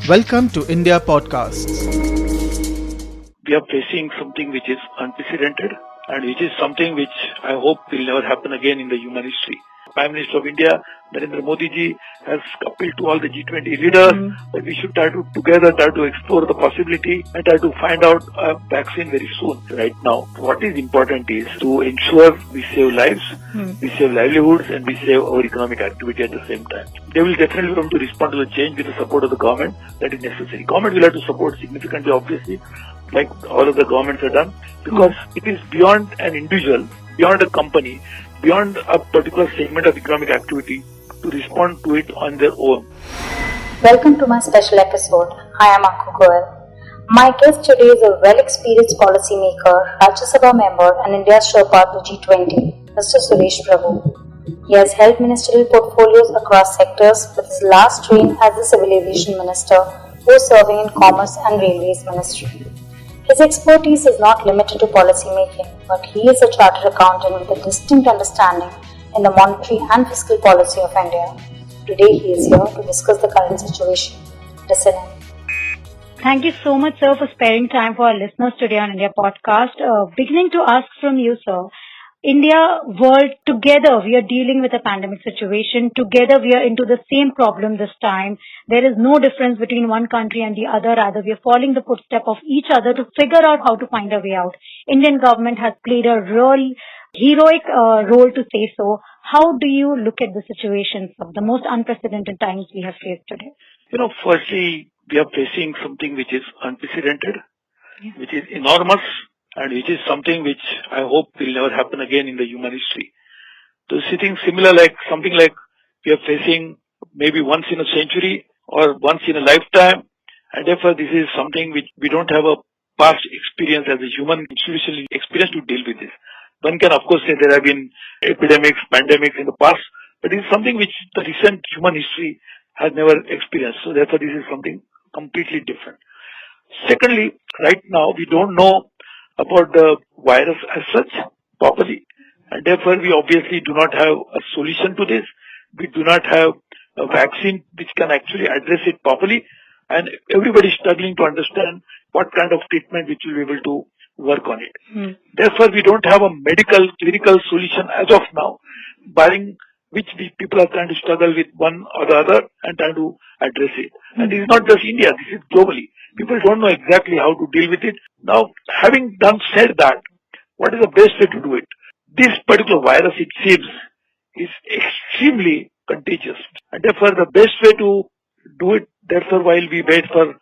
Welcome to India Podcasts. We are facing something which is unprecedented and which is something which I hope will never happen again in the human history. Prime Minister of India, Narendra Modi ji, has appealed to all the G20 leaders that we should try to explore the possibility and try to find out a vaccine very soon. Right now, what is important is to ensure we save lives, we save livelihoods, and we save our economic activity at the same time. They will definitely come to respond to the change with the support of the government that is necessary. Government will have to support significantly, obviously, like all of the governments have done, because it is beyond an individual, beyond a company, beyond a particular segment of economic activity to respond to it on their own. Welcome to my special episode. I am Anku Goel. My guest today is a well-experienced policymaker, Rajya Sabha member and India's Sherpa to G20, Mr. Suresh Prabhu. He has held ministerial portfolios across sectors, with his last reign as the Civil Aviation Minister, who is serving in Commerce and Railways Ministry. His expertise is not limited to policy making, but he is a chartered accountant with a distinct understanding in the monetary and fiscal policy of India. Today he is here to discuss the current situation. Listen in. Thank you so much, sir, for sparing time for our listeners today on India Podcast. Beginning to ask from you, sir, India, world, together we are dealing with a pandemic situation. Together we are into the same problem this time. There is no difference between one country and the other. Rather, we are following the footstep of each other to figure out how to find a way out. Indian government has played a real heroic role to say so. How do you look at the situation, sir? The most unprecedented times we have faced today. Firstly, we are facing something which is unprecedented, which is enormous, and which is something which I hope will never happen again in the human history. So something like we are facing maybe once in a century or once in a lifetime, and therefore this is something which we don't have a past experience as a human institutional experience to deal with this. One can of course say there have been epidemics, pandemics in the past, but it is something which the recent human history has never experienced. So therefore this is something completely different. Secondly, right now we don't know about the virus as such properly, and therefore we obviously do not have a solution to this. We do not have a vaccine which can actually address it properly, and everybody is struggling to understand what kind of treatment which will be able to work on it. Therefore, we don't have a medical, clinical solution as of now, barring which the people are trying to struggle with one or the other and trying to address it. And this is not just India, this is globally. People don't know exactly how to deal with it. Now, having said that, what is the best way to do it? This particular virus, it seems, is extremely contagious. And therefore, the best way to do it, therefore, while we wait for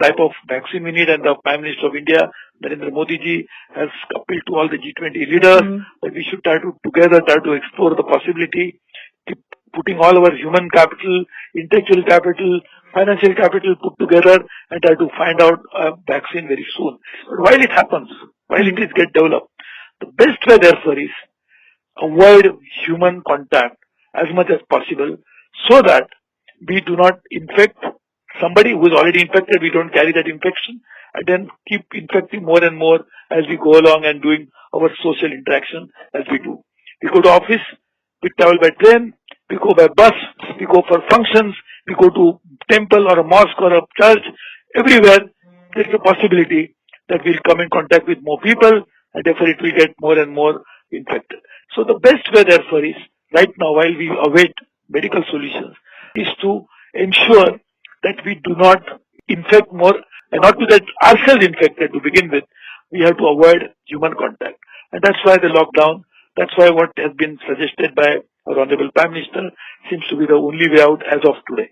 type of vaccine we need, and the Prime Minister of India, Narendra Modi ji, has appealed to all the G20 leaders that we should try to explore the possibility, keep putting all our human capital, intellectual capital, financial capital put together and try to find out a vaccine very soon. But while it happens, while it is get developed, the best way therefore is avoid human contact as much as possible so that we do not infect somebody who is already infected, we don't carry that infection, and then keep infecting more and more as we go along and doing our social interaction as we do. We go to office, we travel by train, we go by bus, we go for functions, we go to temple or a mosque or a church. Everywhere there is a possibility that we'll come in contact with more people, and therefore it will get more and more infected. So the best way therefore is, right now while we await medical solutions, is to ensure that we do not infect more, and not to get ourselves infected to begin with. We have to avoid human contact. And that's why the lockdown, that's why what has been suggested by our Honorable Prime Minister seems to be the only way out as of today.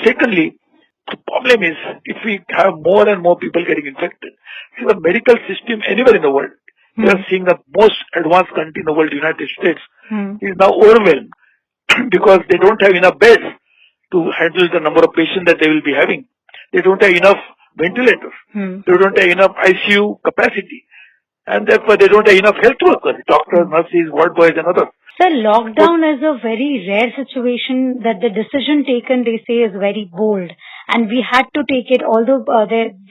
Secondly, the problem is if we have more and more people getting infected, see the medical system anywhere in the world, we are seeing the most advanced country in the world, United States, is now overwhelmed because they don't have enough beds to handle the number of patients that they will be having. They don't have enough ventilators. They don't have enough ICU capacity. And therefore they don't have enough health workers, doctors, nurses, ward boys and others. Sir, lockdown is a very rare situation that the decision taken, they say, is very bold. And we had to take it, although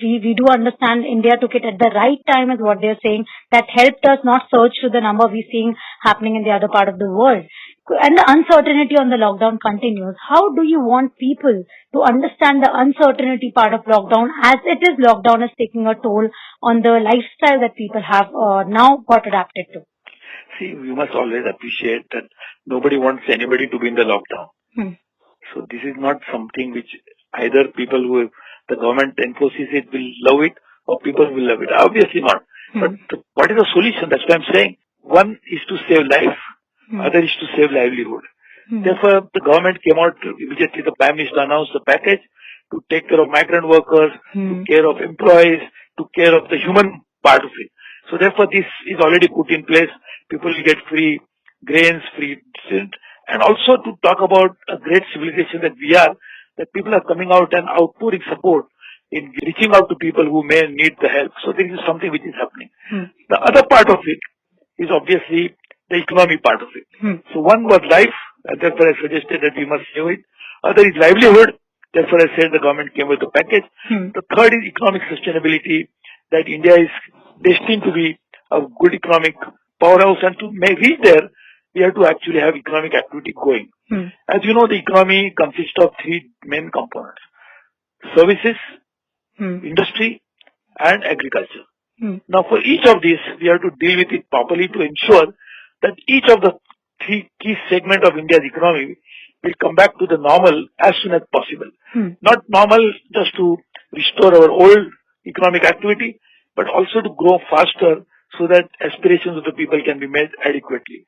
we do understand India took it at the right time is what they're saying. That helped us not surge to the number we're seeing happening in the other part of the world. and the uncertainty on the lockdown continues. How do you want people to understand the uncertainty part of lockdown, as it is lockdown is taking a toll on the lifestyle that people have now got adapted to? See, we must always appreciate that nobody wants anybody to be in the lockdown. So this is not something which either people who the government enforces it will love it or people will love it. Obviously not. But what is the solution? That's what I'm saying. One is to save life. Other is to save livelihood. Therefore, the government came out immediately. The Prime Minister announced the package to take care of migrant workers, to care of employees, to care of the human part of it. So therefore, this is already put in place. People will get free grains, free and also to talk about a great civilization that we are, that people are coming out and outpouring support in reaching out to people who may need the help. So this is something which is happening. The other part of it is obviously the economy part of it. So one was life, and therefore I suggested that we must save it. Other is livelihood, therefore I said the government came with a package. The third is economic sustainability, that India is destined to be a good economic powerhouse, and to reach there, we have to actually have economic activity going. As you know, the economy consists of three main components: services, industry, and agriculture. Now, for each of these, we have to deal with it properly to ensure that each of the three key segments of India's economy will come back to the normal as soon as possible. Not normal just to restore our old economic activity, but also to grow faster so that aspirations of the people can be met adequately.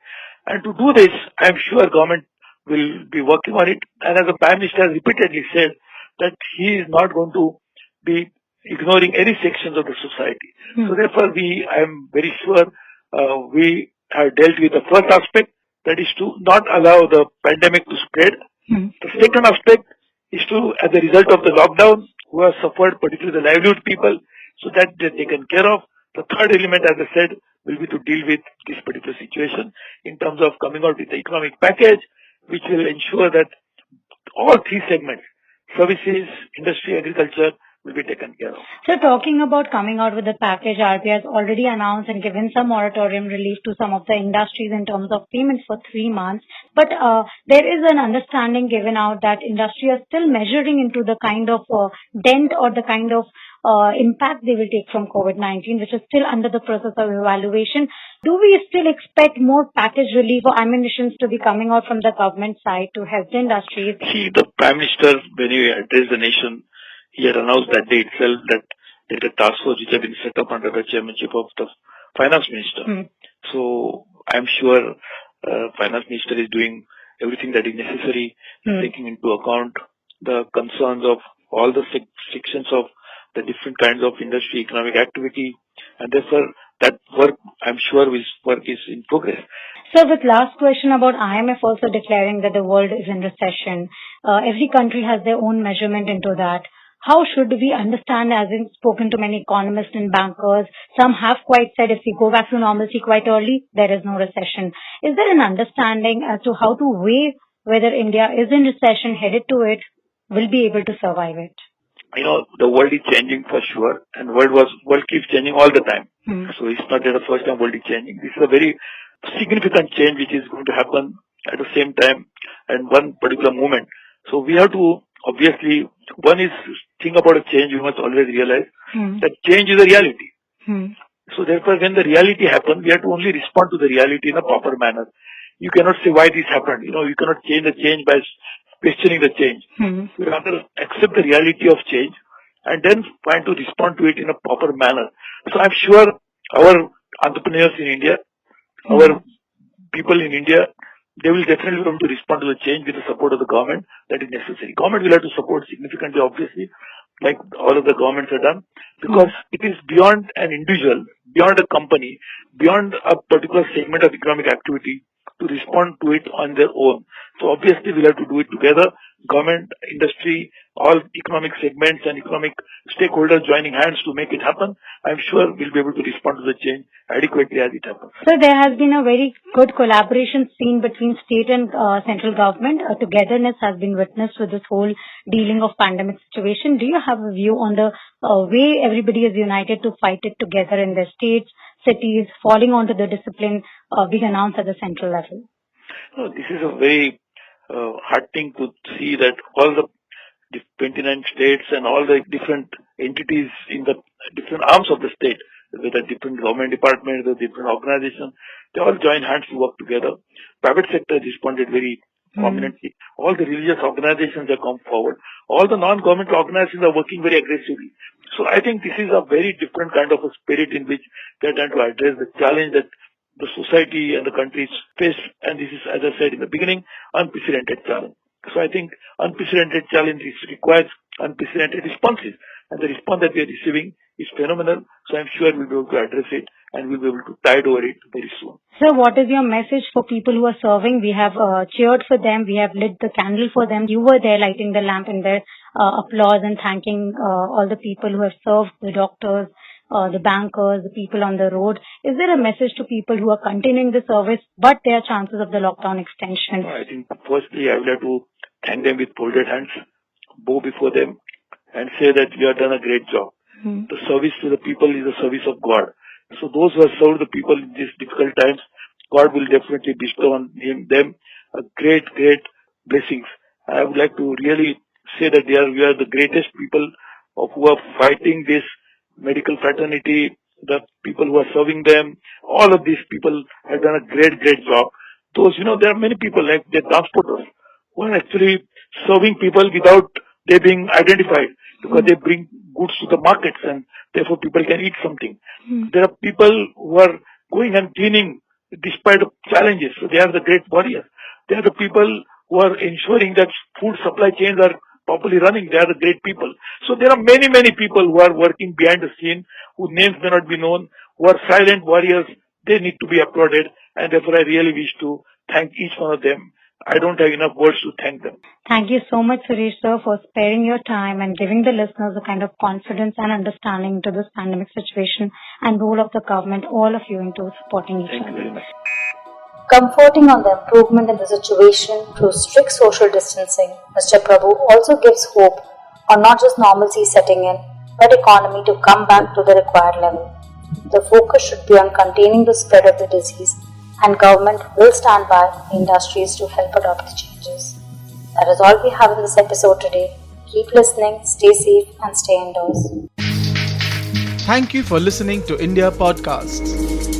And to do this, I am sure government will be working on it. And as the Prime Minister has repeatedly said that he is not going to be ignoring any sections of the society. So therefore, I am very sure we have dealt with the first aspect, that is to not allow the pandemic to spread. The second aspect is to, as a result of the lockdown, who have suffered, particularly the livelihood people, so that they're taken care of. The third element, as I said, will be to deal with this particular situation in terms of coming out with the economic package, which will ensure that all three segments, services, industry, agriculture, will be taken care of. So talking about coming out with the package, RBI has already announced and given some moratorium relief to some of the industries in terms of payments for 3 months. But there is an understanding given out that industry are still measuring into the kind of dent or the kind of impact they will take from COVID-19, which is still under the process of evaluation. Do we still expect more package relief or ammunitions to be coming out from the government side to help the industries? See, the Prime Minister, when he addressed the nation, he had announced that day itself that there is a task force which has been set up under the chairmanship of the Finance Minister. So I'm sure Finance Minister is doing everything that is necessary, taking into account the concerns of all the sections of the different kinds of industry, economic activity, and therefore that work, I'm sure, work is in progress. So with last question about IMF also declaring that the world is in recession, every country has their own measurement into that. How should we understand, as in spoken to many economists and bankers, some have quite said if we go back to normalcy quite early, there is no recession. Is there an understanding as to how to weigh whether India is in recession, headed to it, will be able to survive it? You know, the world is changing for sure, and world keeps changing all the time. So it's not that the first time world is changing. This is a very significant change which is going to happen at the same time and one particular moment. So we have to, obviously, one is think about a change, you must always realize that change is a reality. So therefore, when the reality happens, we have to only respond to the reality in a proper manner. You cannot say why this happened. You know, you cannot change the change by questioning the change. You rather accept the reality of change and then try to respond to it in a proper manner. So I'm sure our entrepreneurs in India, our people in India, they will definitely be able to respond to the change with the support of the government that is necessary. Government will have to support significantly, obviously, like all of the governments have done, because it is beyond an individual, beyond a company, beyond a particular segment of economic activity to respond to it on their own. So obviously we'll have to do it together, government, industry, all economic segments and economic stakeholders joining hands to make it happen. I'm sure we'll be able to respond to the change adequately as it happens. So there has been a very good collaboration seen between state and central government. Togetherness has been witnessed with this whole dealing of pandemic situation. Do you have a view on the way everybody is united to fight it together in their states, cities, falling onto the discipline being announced at the central level? This is a very heartening to see that all the 29 states and all the different entities in the different arms of the state, whether different government departments, the different organizations, they all join hands to work together. Private sector responded very prominently. All the religious organizations have come forward. All the non-government organizations are working very aggressively. So I think this is a very different kind of a spirit in which they are trying to address the challenge that the society and the countries face. And this is, as I said in the beginning, unprecedented challenge. So I think unprecedented challenge requires unprecedented responses. And the response that we are receiving is phenomenal. So I'm sure we'll be able to address it and we'll be able to tide over it very soon. Sir, what is your message for people who are serving? We have cheered for them. We have lit the candle for them. You were there lighting the lamp in their applause and thanking all the people who have served, the doctors, the bankers, the people on the road. Is there a message to people who are continuing the service but there are chances of the lockdown extension? I think firstly I would like to thank them with folded hands, bow before them and say that you have done a great job. The service to the people is the service of God. So those who have served the people in these difficult times, God will definitely bestow on them a great blessings. I would like to really say that we are the greatest people who are fighting this medical fraternity, the people who are serving them. All of these people have done a great job. Those, there are many people like the transporters who are actually serving people without they being identified because they bring goods to the markets and therefore people can eat something. There are people who are going and cleaning despite the challenges. So they are the great warriors. They are the people who are ensuring that food supply chains are properly running. They are the great people. So there are many people who are working behind the scene, whose names may not be known, who are silent warriors. They need to be applauded and therefore I really wish to thank each one of them. I don't have enough words to thank them. Thank you so much, Suresh sir, for sparing your time and giving the listeners a kind of confidence and understanding to this pandemic situation and role of the government, all of you into supporting each other. Thank you very much. Comforting on the improvement in the situation through strict social distancing, Mr. Prabhu also gives hope on not just normalcy setting in, but economy to come back to the required level. The focus should be on containing the spread of the disease, and government will stand by the industries to help adopt the changes. That is all we have in this episode today. Keep listening, stay safe and stay indoors. Thank you for listening to India Podcasts.